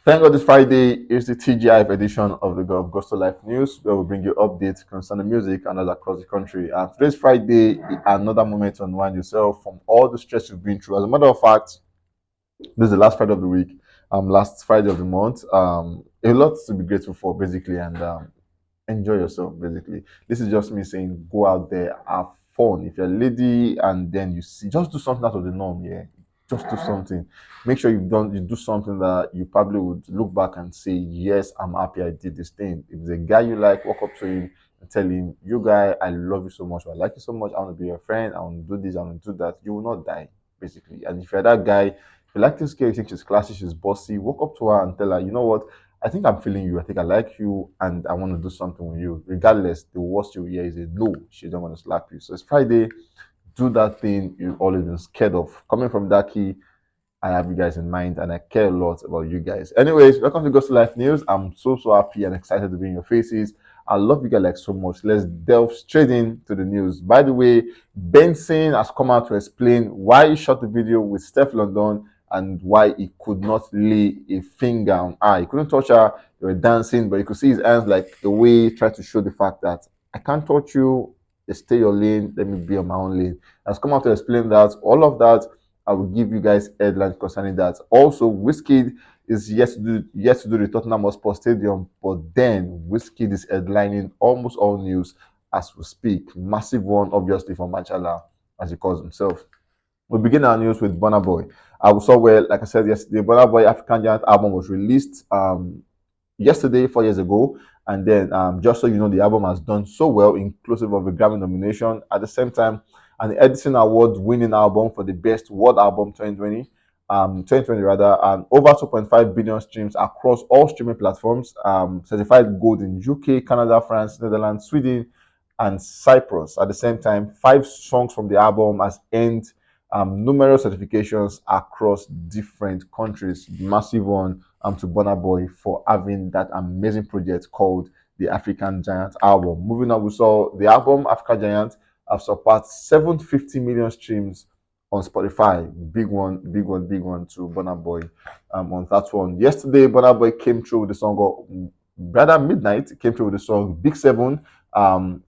Thank God this Friday is the TGIF edition of the Gulf Gospel Life News, where we bring you updates concerning music and others across the country. And today's Friday, another moment to unwind yourself from all the stress you've been through. As a matter of fact, this is the last Friday of the week, last Friday of the month. A lot to be grateful for, basically, and enjoy yourself, basically. This is just me saying, go out there, have fun. If you're a lady and then you see, just do something out of the norm, yeah. Just do something. Make sure you do something that you probably would look back and say, yes, I'm happy I did this thing. If it's a guy you like, walk up to him and tell him, you guy, I love you so much, I like you so much, I want to be your friend, I want to do this, I want to do that. You will not die, basically. And if you're that guy, if you like this girl, you think she's classy, she's bossy, walk up to her and tell her, you know what, I think I'm feeling you. I think I like you, and I want to do something with you. Regardless, the worst you hear is a no. She don't want to slap you. So it's Friday. Do that thing you've always been scared of. Coming from that key, I have you guys in mind, and I care a lot about you guys. Anyways, welcome to Ghost Life News. I'm so happy and excited to be in your faces. I love you guys like so much. Let's delve straight into the news. By the way, Benson has come out to explain why he shot the video with Steph London and why he could not lay a finger on her. He couldn't touch her. They were dancing, but you could see his hands like the way he tried to show the fact that I can't touch you. Stay your lane. Let me be on my own lane. Has come out to explain that all of that. I will give you guys headlines concerning that. Also, Wizkid is yet to do the Tottenham Hotspur Stadium, but then Wizkid is headlining almost all news as we speak. Massive one, obviously, from Machala, as he calls himself. We begin our news with Burna Boy. I saw where, like I said yesterday, Burna Boy African Giant album was released yesterday, 4 years ago. And then, just so you know, the album has done so well, inclusive of a Grammy nomination. At the same time, an Edison Award winning album for the best world album 2020 rather, and over 2.5 billion streams across all streaming platforms, certified gold in UK, Canada, France, Netherlands, Sweden, and Cyprus. At the same time, 5 songs from the album has earned numerous certifications across different countries. Massive one to Burna Boy for having that amazing project called the African Giant album. Moving on, we saw the album African Giant have surpassed 750 million streams on Spotify. Big one, big one, big one to Burna Boy on that one. Yesterday, Burna Boy came through with the song, rather midnight, came through with the song Big Seven,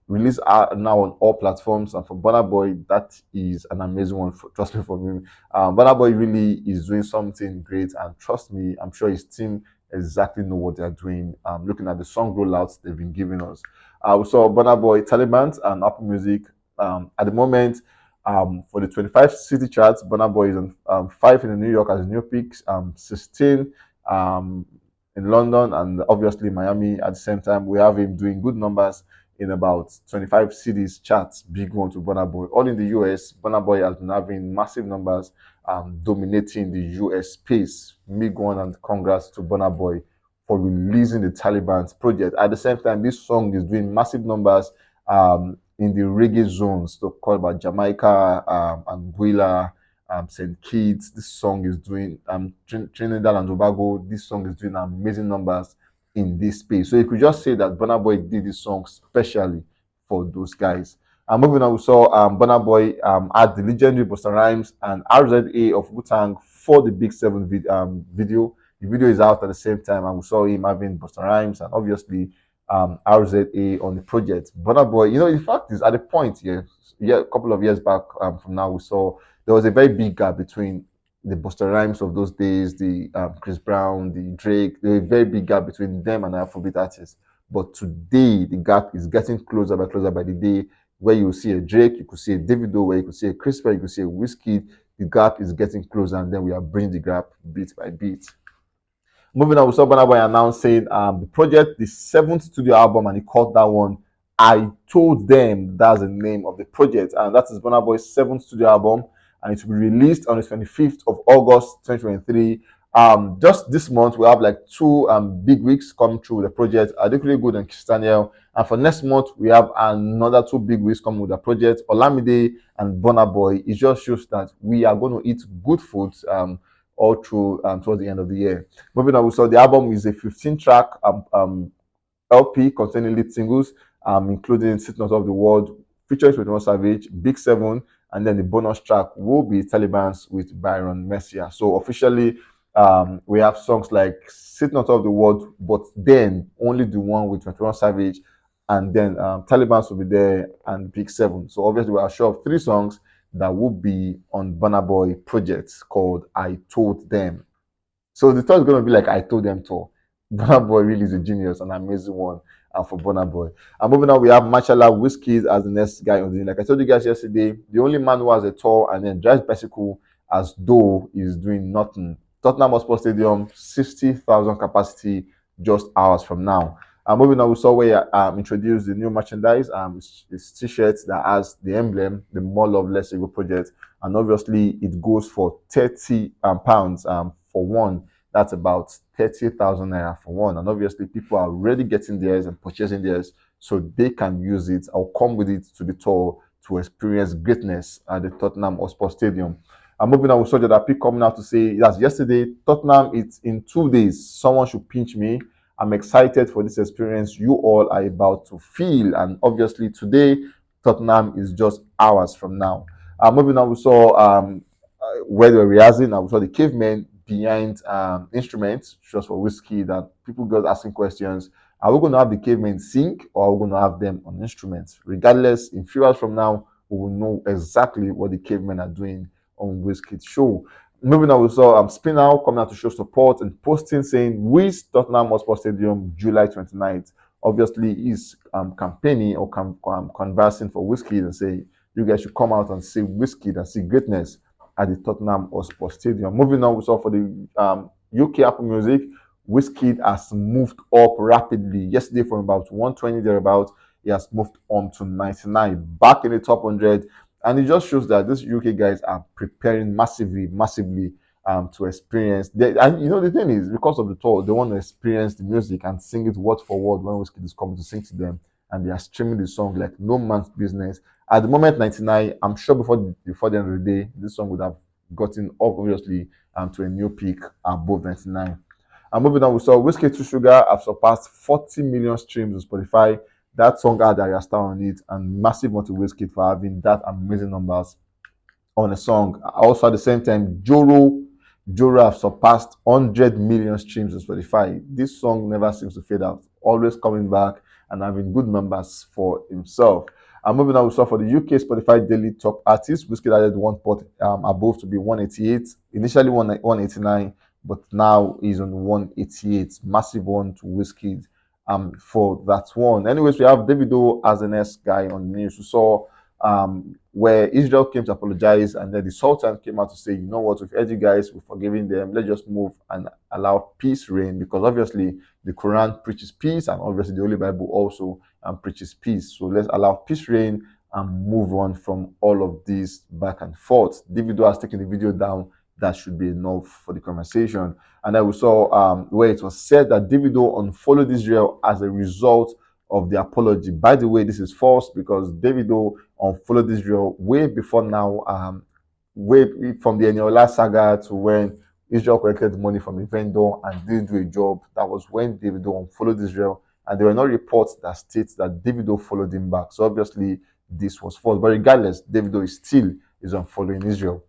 released now on all platforms. And for Burna Boy, that is an amazing one. Trust me, for me, Burna Boy really is doing something great, and trust me, I'm sure his team exactly know what they're doing. Looking at the song rollouts they've been giving us, we saw Burna Boy, Taliban, and Apple Music. At the moment, for the 25 city charts, Burna Boy is on 5 in New York as new picks, 16 in London, and obviously Miami. At the same time, we have him doing good numbers in about 25 cities charts. Big one to Burna Boy. All in the US, Burna Boy has been having massive numbers, dominating the US space. Big one, and congrats to Burna Boy for releasing the Taliban's project. At the same time, this song is doing massive numbers in the reggae zones, so called about Jamaica, Anguilla, St. Kitts. This song is doing Trinidad and Tobago. This song is doing amazing numbers in this space. So you could just say that Burna Boy did this song specially for those guys. Moving on, we saw Burna Boy had the legendary Busta Rhymes and RZA of Wu-Tang for the Big Seven video. The video is out at the same time, and we saw him having Busta Rhymes and obviously RZA on the project. Burna Boy, the fact is, at the point here, a couple of years back from now, we saw there was a very big gap between the Busta Rhymes of those days, the Chris Brown, the Drake. There was a very big gap between them and Afrobeat artists. But today, the gap is getting closer by the day, where you see a Drake, you could see a Davido, where you could see a Chris Brown, you could see a Wizkid. The gap is getting closer, and then we are bringing the gap bit by bit. Moving on, we saw Burna Boy announcing the project, the 7th studio album, and he called that one I Told Them. That's the name of the project, and that is Burna Boy's 7th studio album, and it will be released on the 25th of August 2023. Just this month, we have like 2 big weeks coming through with the project, Adekunle Gold and Christianiel. And for next month, we have another 2 big weeks coming with the project, Olamide and Burna Boy. It just shows that we are going to eat good food all through towards the end of the year. Moving on, we saw the album is a 15-track LP containing lead singles, including Sit Not of the World, featuring 21 Savage, Big Seven, and then the bonus track will be Taliban's with Byron Messiah. So officially, We have songs like Sitting on Top of the World, but then only the one with 21 Savage, and then Taliban's will be there and Big Seven. So obviously we are sure of three songs that will be on Burna Boy project called I Told Them. So the tour is going to be like I Told Them tour. Burna Boy really is a genius, an amazing one for Burna Boy. And moving on, we have Machala Wizkid as the next guy on the Like I told you guys yesterday, the only man who has a tour and then drives bicycle as though he's doing nothing. Tottenham Hotspur Stadium, 60,000 capacity just hours from now. Moving on, we saw where introduced the new merchandise. It's t-shirts that has the emblem, the More Love Let's Go project, and obviously it goes for 30 pounds for one. That's about 30,000 naira for one. And obviously, people are already getting theirs and purchasing theirs so they can use it or come with it to the tour to experience greatness at the Tottenham Hotspur Stadium. And moving on, we saw that pick coming out to say, yes, yesterday, Tottenham, it's in 2 days. Someone should pinch me. I'm excited for this experience you all are about to feel. And obviously, today, Tottenham is just hours from now. Moving on, we saw where they were rehearsing, and we saw the cavemen behind instruments, just for whiskey, that people got asking questions. Are we going to have the cavemen sing or are we going to have them on instruments? Regardless, in few hours from now, we will know exactly what the cavemen are doing on Wizkid's show. Moving on, we saw Spinal coming out to show support and posting saying, Wiz Tottenham Hotspur Stadium, July 29th. Obviously, he's campaigning or conversing for Wizkid and say, you guys should come out and see Wizkid and see greatness at the Tottenham Hotspur Stadium. Moving on, we saw for the UK Apple Music, Wizkid has moved up rapidly. Yesterday, from about 120 thereabouts, he has moved on to 99, back in the top 100. And it just shows that these UK guys are preparing massively to experience. And you know, the thing is, because of the tour, they want to experience the music and sing it word for word when Wizkid is coming to sing to them. And they are streaming the song like no man's business. At the moment, 99, I'm sure before the end of the day, this song would have gotten up, obviously, to a new peak above 99. And moving on, we saw Whiskey to Sugar have surpassed 40 million streams on Spotify. That song had Arya Star on it, and massive one to Whiskey for having that amazing numbers on a song. Also, at the same time, Joro have surpassed 100 million streams on Spotify. This song never seems to fade out, always coming back and having good numbers for himself. And moving on, we saw for the UK Spotify Daily Top Artists, Wizkid added one pot above to be 188, initially 189, but now he's on 188. Massive one to Wizkid for that one. Anyways, we have Davido as the next guy on the news. We saw where Israel came to apologize, and then the Sultan came out to say, you know what, we've heard you guys, we're forgiving them, let's just move and allow peace reign, because obviously the Quran preaches peace, and obviously the Holy Bible also preaches peace. So let's allow peace reign and move on from all of this back and forth. Davido has taken the video down. That should be enough for the conversation. And then we saw where it was said that Davido unfollowed Israel as a result of the apology. By the way, this is false, because Davido unfollowed Israel way before now, way from the Eniola saga to when Israel collected money from a vendor and didn't do a job. That was when Davido unfollowed Israel, and there were no reports that states that Davido followed him back. So obviously this was false. But regardless, Davido is unfollowing Israel.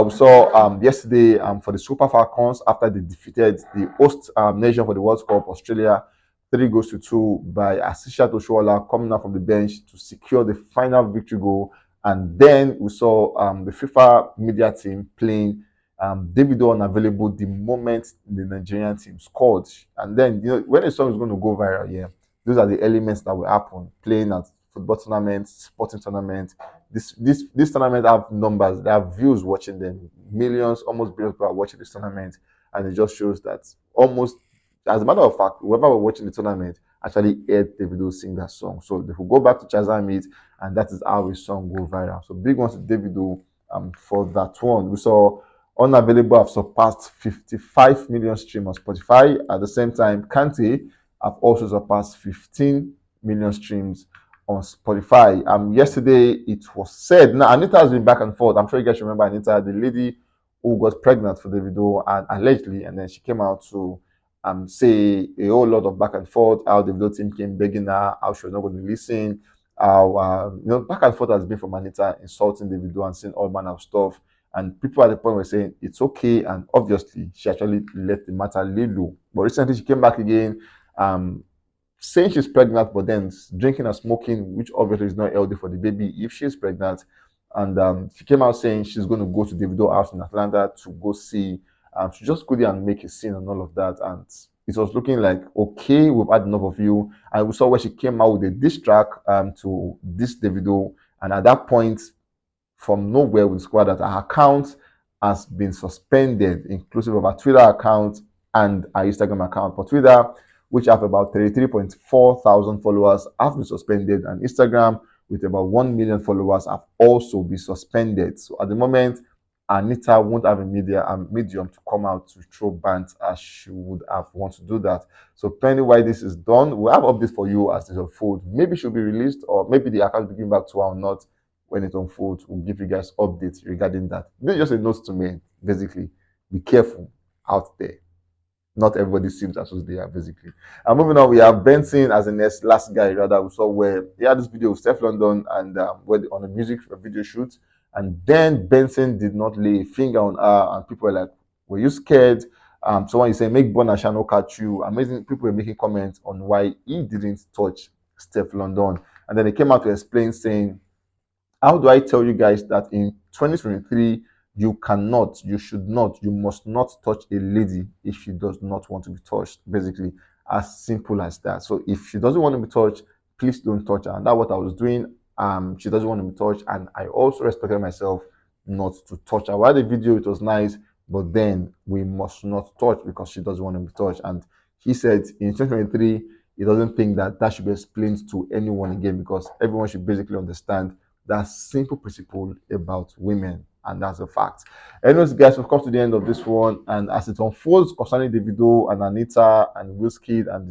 We saw yesterday for the Super Falcons, after they defeated the host nation for the World Cup, Australia, 3 goals to 2 by Asishat Oshoala coming out from the bench to secure the final victory goal. And then we saw the FIFA media team playing Davido unavailable the moment the Nigerian team scored. And then, you know, when a song is going to go viral, yeah, those are the elements that will happen. Playing at football tournaments, sporting tournaments. This tournament have numbers, they have views watching them, millions, almost billions of people are watching this tournament, and it just shows that almost, as a matter of fact, whoever were watching the tournament actually heard Davido sing that song. So they will go back to Chazam it, and that is how his song go viral. So big ones to Davido for that one. We saw Unavailable have surpassed 55 million streams on Spotify. At the same time, Kante have also surpassed 15 million streams on Spotify. Yesterday it was said. Now Anita has been back and forth. I'm sure you guys remember Anita, the lady who got pregnant for the video and allegedly, and then she came out to say a whole lot of back and forth. How the video team came begging her, how she was not going to listen. How back and forth has been from Anita insulting the video and saying all manner of stuff. And people at the point were saying it's okay, and obviously she actually let the matter lay low. But recently she came back again, um, saying she's pregnant, but then drinking and smoking, which obviously is not healthy for the baby if she's pregnant. And she came out saying she's going to go to Davido house in Atlanta to go see. She just go there and make a scene and all of that. And it was looking like, okay, we've had enough of you. And we saw where she came out with a diss track to this Davido. And at that point, from nowhere, we discovered that her account has been suspended, inclusive of her Twitter account and her Instagram account. For Twitter, which have about 33.4 thousand followers, have been suspended, and Instagram, with about 1 million followers, have also been suspended. So at the moment, Anita won't have a medium to come out to throw bans as she would have want to do that. So pending why this is done, we'll have updates for you as this unfolds. Maybe she'll be released, or maybe the account will be given back to her or not. When it unfolds, we'll give you guys updates regarding that. This is just a note to me, basically. Be careful out there. Not everybody seems as they are, basically. And moving on, we have Benson as the next last guy, rather, we saw where he had this video with Steph London and on a music video shoot. And then Benson did not lay a finger on her, and people were like, were you scared? Someone is saying, make Burna Boy catch you. Amazing. People were making comments on why he didn't touch Steph London. And then he came out to explain, saying, how do I tell you guys that in 2023 you cannot, you should not, you must not touch a lady if she does not want to be touched? Basically, as simple as that. So if she doesn't want to be touched, please don't touch her. And that's what I was doing. She doesn't want to be touched, and I also respected myself not to touch her. While the video, it was nice, but then we must not touch because she doesn't want to be touched. And he said in 2023 he doesn't think that that should be explained to anyone again, because everyone should basically understand that simple principle about women, and that's a fact. Anyways, guys, we've come to the end of this one, and as it unfolds concerning Davido and Anita and Wizkid and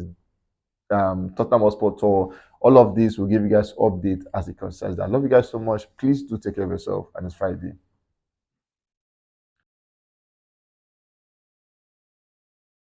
the Tottenham Hotspur tour, all of this will give you guys update as it concerns that. I love you guys so much. Please do take care of yourself, and it's Friday.